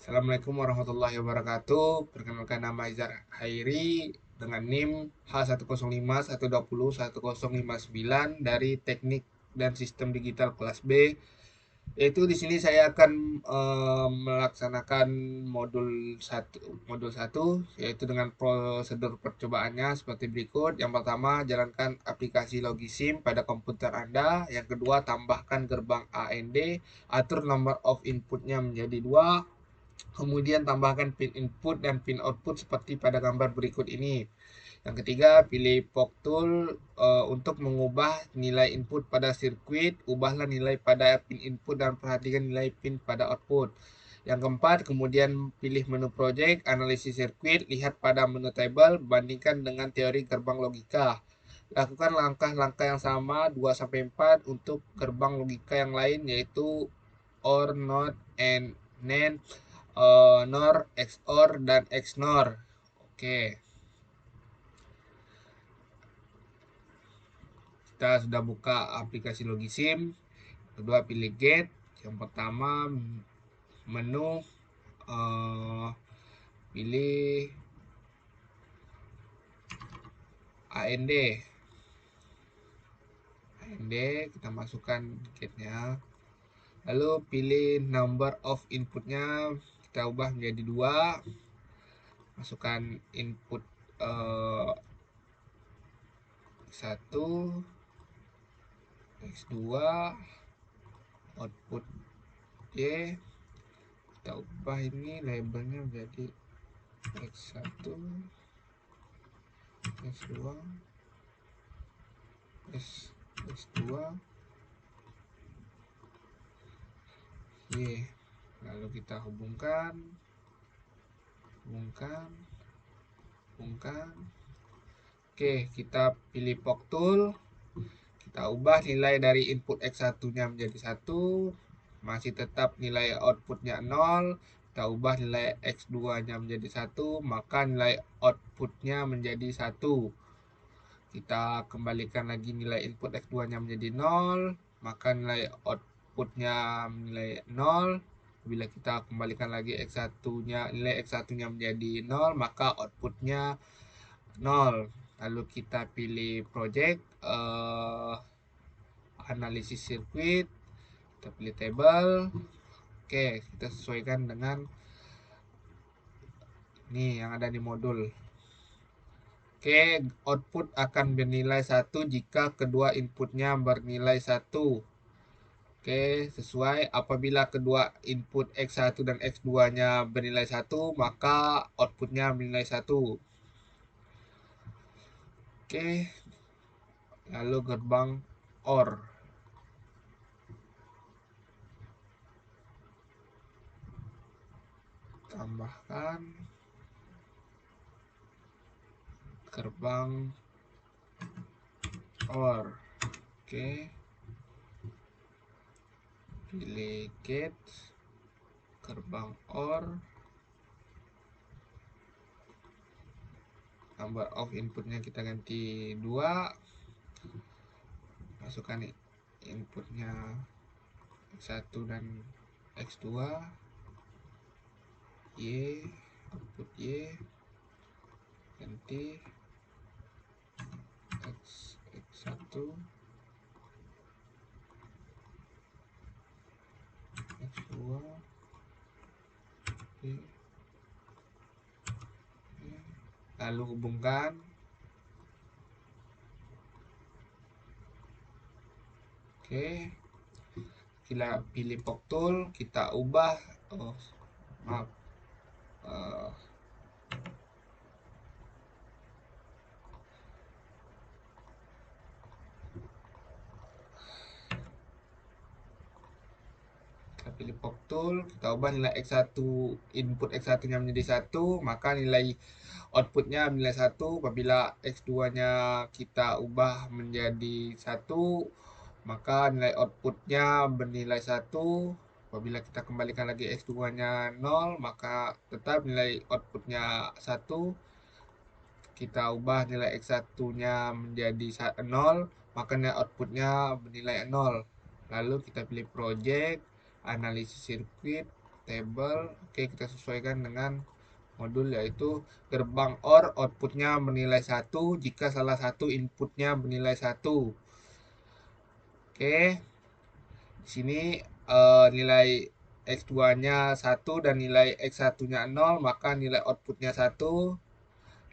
Assalamualaikum warahmatullahi wabarakatuh. Perkenalkan, nama Izar Hairi dengan NIM H10512011059 dari Teknik dan Sistem Digital kelas B. Yaitu di sini saya akan melaksanakan modul satu yaitu dengan prosedur percobaannya seperti berikut. Yang pertama, jalankan aplikasi Logisim pada komputer Anda. Yang kedua, tambahkan gerbang AND, atur number of inputnya menjadi 2. Kemudian tambahkan pin input dan pin output seperti pada gambar berikut ini. Yang ketiga, pilih POC tool untuk mengubah nilai input pada sirkuit. Ubahlah nilai pada pin input dan perhatikan nilai pin pada output. Yang keempat, kemudian pilih menu project, analisis sirkuit, lihat pada menu table, bandingkan dengan teori gerbang logika. Lakukan langkah-langkah yang sama 2-4 untuk gerbang logika yang lain, yaitu OR, NOT, and NAND, NOR, XOR, dan XNOR. Oke, kita sudah buka aplikasi Logisim. Kedua, pilih Gate. Yang pertama, menu, pilih AND. Kita masukkan gate-nya. Lalu pilih number of inputnya, kita ubah menjadi 2. Masukkan input 1, X2, output Y. Kita ubah ini labelnya menjadi X1, X2, X2, Y. Lalu kita hubungkan. Oke, kita pilih POC tool. Kita ubah nilai dari input X1 nya menjadi 1. Masih tetap nilai outputnya 0. Kita ubah nilai X2 nya menjadi 1, maka nilai outputnya menjadi 1. Kita kembalikan lagi nilai input X2 nya menjadi 0, maka nilai outputnya nilai 0. Bila kita kembalikan lagi nilai X1 nya menjadi 0, maka outputnya 0. Lalu kita pilih project, analisis sirkuit, kita pilih table. Oke, kita sesuaikan dengan ini yang ada di modul. Oke, output akan bernilai 1 jika kedua inputnya bernilai 1. Oke, sesuai. Apabila kedua input X1 dan X2 nya bernilai 1, maka outputnya bernilai 1. Oke, lalu gerbang OR. Tambahkan gerbang OR. Oke, pilih gate, gerbang OR, number of inputnya kita ganti 2. Masukkan inputnya X1 dan X2, Y, output Y, ganti X1, X2, Y, lalu hubungkan. Oke, kita pilih POC tool, kita ubah, kita pilih POC tool, kita ubah nilai X1, input X1 nya menjadi 1, maka nilai outputnya menilai 1. Apabila X2 nya kita ubah menjadi 1, maka nilai outputnya bernilai 1. Apabila kita kembalikan lagi X2 nya 0, maka tetap nilai outputnya 1. Kita ubah nilai X1 nya menjadi 0, maka nilai outputnya bernilai 0. Lalu kita pilih project, analisis sirkuit, table. Oke, kita sesuaikan dengan modul, yaitu gerbang OR outputnya bernilai 1 jika salah satu inputnya bernilai 1. Oke, di sini nilai X2-nya 1 dan nilai X1-nya 0, maka nilai outputnya 1.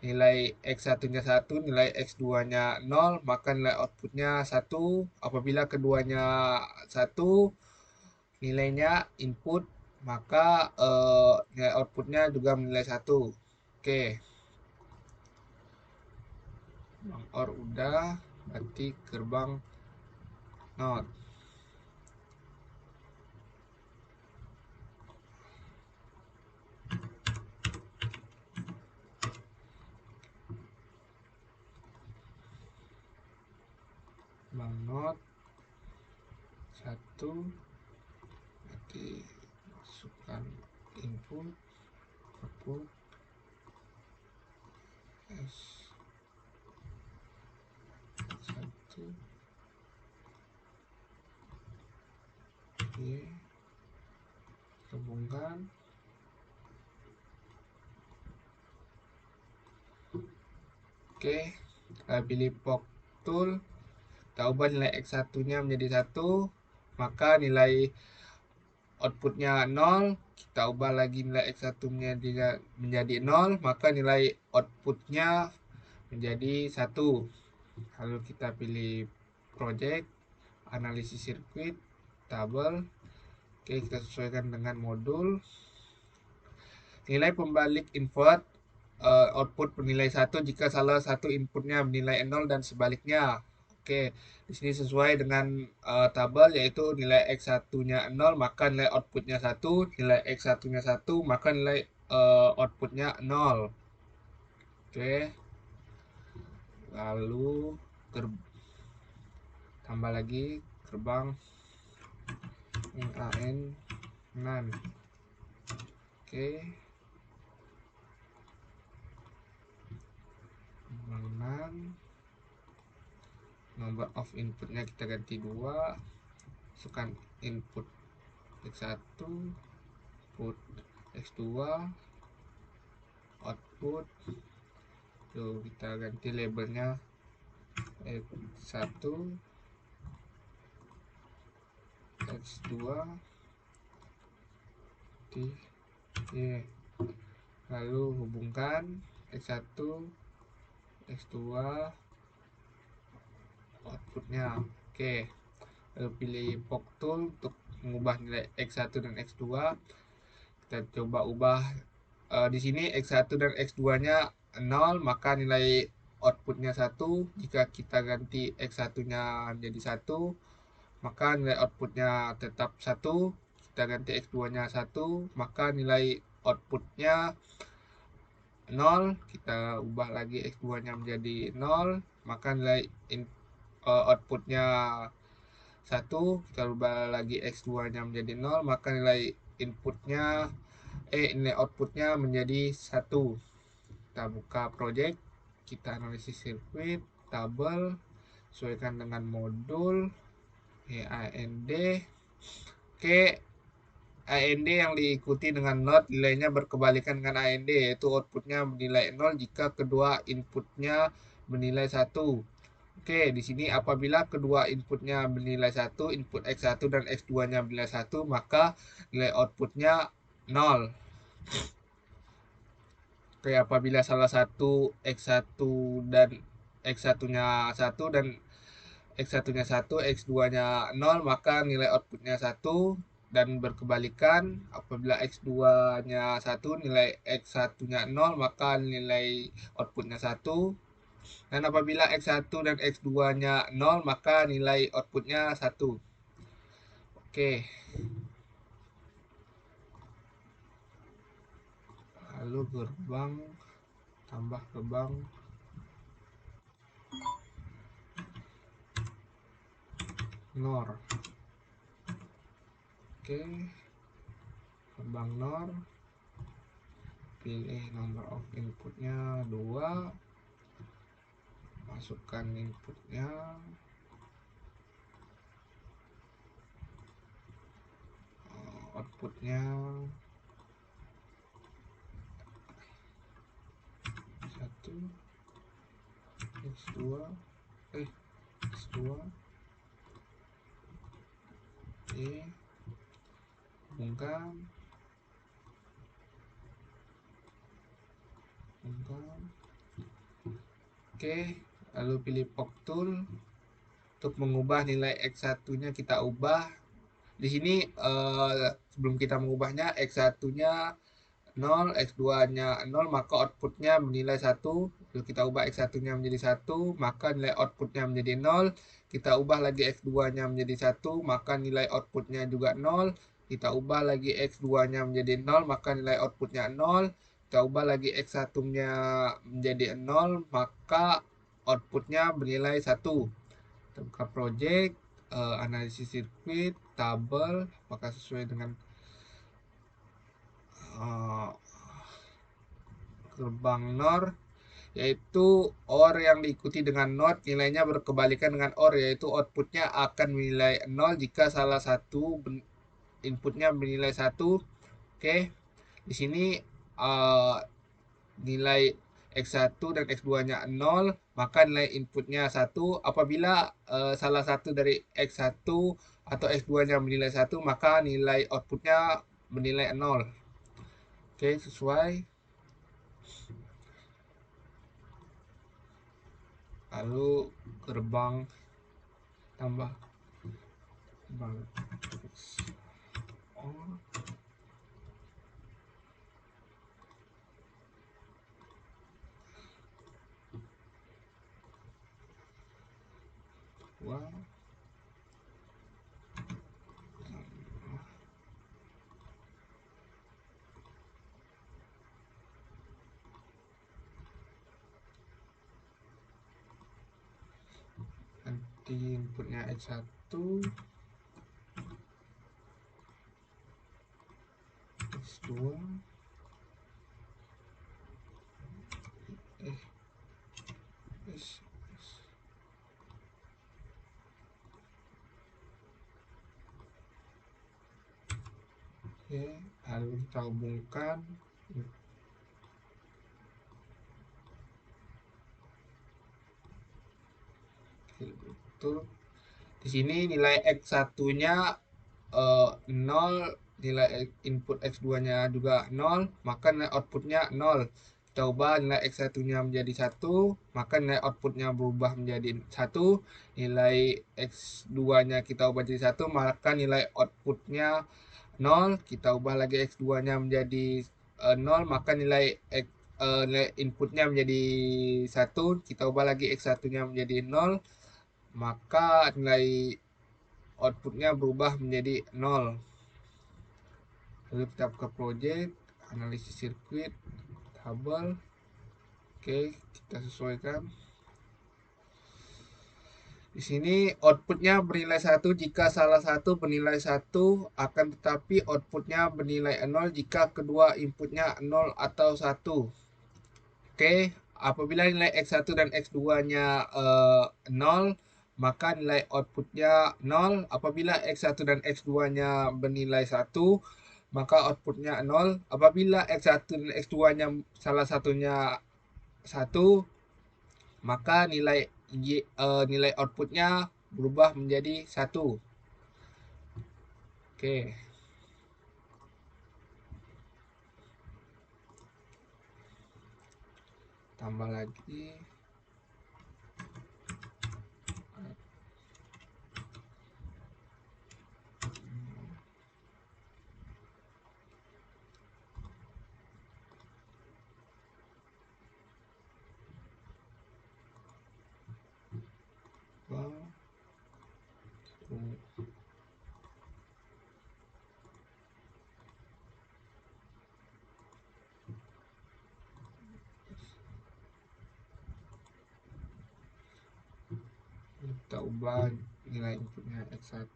Nilai X1-nya 1, nilai X2-nya 0, maka nilai outputnya 1. Apabila keduanya 1, nilainya input, maka nilai outputnya juga menilai 1. Oke, gerbang OR udah, berarti gerbang NOT. Gerbang NOT 1, berarti masukkan input, output, S1, Y, hubungkan. Oke, kita pilih POC tool, kita ubah nilai X1-nya menjadi 1, maka nilai outputnya 0, kita ubah lagi nilai X1-nya menjadi 0, maka nilai outputnya menjadi 1. Lalu kita pilih project, analisis sirkuit, tabel. Oke, kita sesuaikan dengan modul. Nilai pembalik invert output bernilai 1 jika salah satu inputnya bernilai 0 dan sebaliknya. Oke, di sini sesuai dengan tabel, yaitu nilai X1-nya 0, maka nilai outputnya 1, nilai X1-nya 1, maka nilai outputnya 0. Oke, lalu tambah lagi gerbang AN NaN. Oke, NaN, number of inputnya kita ganti 2, masukkan input X1, input X2, output. Tuh, kita ganti labelnya X1, X2, Y. Lalu hubungkan X1, X2, outputnya. Oke, lalu pilih POC tool untuk mengubah nilai X1 dan X2. Kita coba ubah di sini X1 dan X2-nya 0, maka nilai outputnya 1. Jika kita ganti X1-nya menjadi 1, maka nilai outputnya tetap 1. Kita ganti X2-nya 1, maka nilai outputnya 0. Kita ubah lagi X2-nya menjadi 0, maka nilai outputnya 1. Kita ubah lagi X2-nya menjadi 0, maka nilai nilai outputnya menjadi 1. Kita buka project, kita analisis sirkuit, tabel, sesuaikan dengan modul AND. Oke, AND yang diikuti dengan NOT nilainya berkebalikan dengan AND, yaitu outputnya bernilai 0 jika kedua inputnya bernilai 1. Oke, di sini apabila kedua inputnya bernilai 1, input X1 dan X2-nya bernilai 1, maka nilai outputnya 0. Oke, apabila salah satu X1 dan X1-nya 1 dan X1-nya 1, X2-nya 0, maka nilai outputnya 1, dan berkebalikan. Apabila X2-nya 1, nilai X1-nya 0, maka nilai outputnya 1. Dan apabila X1 dan X2-nya 0, maka nilai outputnya 1. Oke. Lalu tambah gerbang NOR. Oke, gerbang NOR, pilih number of inputnya 2, masukkan inputnya, outputnya 1 x2 x2 hubungkan oke, lalu pilih Pock Tool untuk mengubah nilai x1 nya kita ubah di sini. Sebelum kita mengubahnya, x1 nya 0, x2 nya 0, maka outputnya bernilai 1. Lalu kita ubah x1 nya menjadi 1, maka nilai outputnya menjadi 0. Kita ubah lagi x2 nya menjadi 1, maka nilai outputnya juga 0. Kita ubah lagi x2 nya menjadi 0, maka nilai outputnya 0. Kita ubah lagi x1 nya menjadi 0, maka outputnya bernilai 1. Kita buka project, analisis sirkuit, tabel, apakah sesuai dengan gerbang NOR, yaitu OR yang diikuti dengan NOT nilainya berkebalikan dengan OR, yaitu outputnya akan bernilai 0 jika salah satu inputnya bernilai 1. Oke, di sini nilai x1 dan x2 nya 0, maka nilai inputnya 1. Apabila salah satu dari x1 atau x2 nya bernilai 1, maka nilai outputnya bernilai 0. Oke, sesuai. Lalu gerbang tambah nanti inputnya x1 x2 oke, lalu kita hubungkan betul. Di sini nilai x1 nya 0, nilai input x2 nya juga 0, maka nilai outputnya 0. Kita ubah nilai x1 nya menjadi 1, maka nilai outputnya berubah menjadi 1. Nilai x2 nya kita ubah jadi 1, maka nilai outputnya 0. Kita ubah lagi x2 nya menjadi 0, maka nilai inputnya menjadi 1. Kita ubah lagi x1 nya menjadi 0, maka nilai outputnya berubah menjadi 0. Lalu kita buka project, analisis sirkuit, tabel. Oke, kita sesuaikan. Di sini outputnya bernilai 1 jika salah satu bernilai 1, akan tetapi outputnya bernilai 0 jika kedua inputnya 0 atau 1. Oke, apabila nilai x1 dan x2 nya 0, maka nilai outputnya 0. Apabila x1 dan x2 nya bernilai 1, maka outputnya 0. Apabila x1 dan x2 nya salah satunya 1, maka nilai outputnya berubah menjadi 1. Oke, tambah lagi. Kita ubah nilai inputnya x1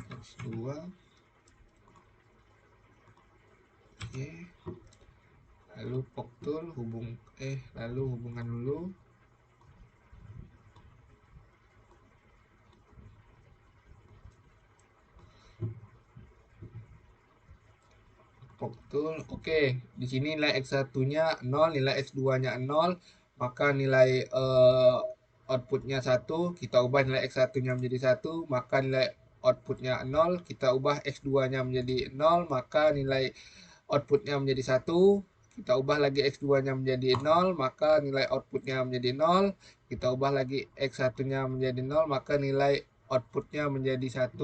x2. Oke, lalu Pock Tool lalu hubungan dulu. Betul. Oke, di sini nilai X1-nya 0, nilai X2-nya 0, maka nilai outputnya 1, kita ubah nilai X1-nya menjadi 1, maka nilai outputnya 0, kita ubah X2-nya menjadi 0, maka nilai outputnya menjadi 1, kita ubah lagi X2-nya menjadi 0, maka nilai outputnya menjadi 0, kita ubah lagi X1-nya menjadi 0, maka nilai outputnya menjadi 1.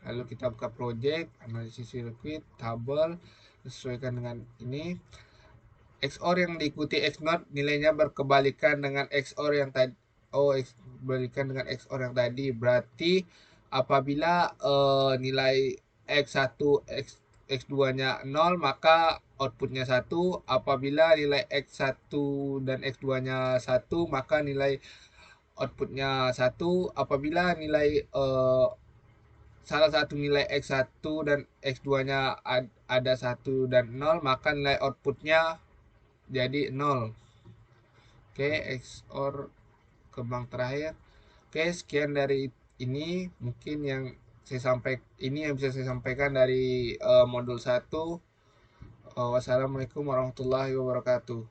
Lalu kita buka project, analisis sirkuit, tabel, sesuaikan dengan ini. XOR yang diikuti XNOT nilainya berkebalikan dengan XOR yang tadi. Oh, berkebalikan dengan XOR yang tadi. Berarti apabila nilai X1 X2-nya 0, maka outputnya 1. Apabila nilai X1 dan X2-nya 1, maka nilai outputnya 1. Apabila nilai salah satu nilai X1 dan X2-nya ada 1 dan 0, maka nilai outputnya jadi 0. Oke, XOR kembang terakhir. Oke, sekian dari ini mungkin yang ini yang bisa saya sampaikan dari modul 1. Wassalamualaikum warahmatullahi wabarakatuh.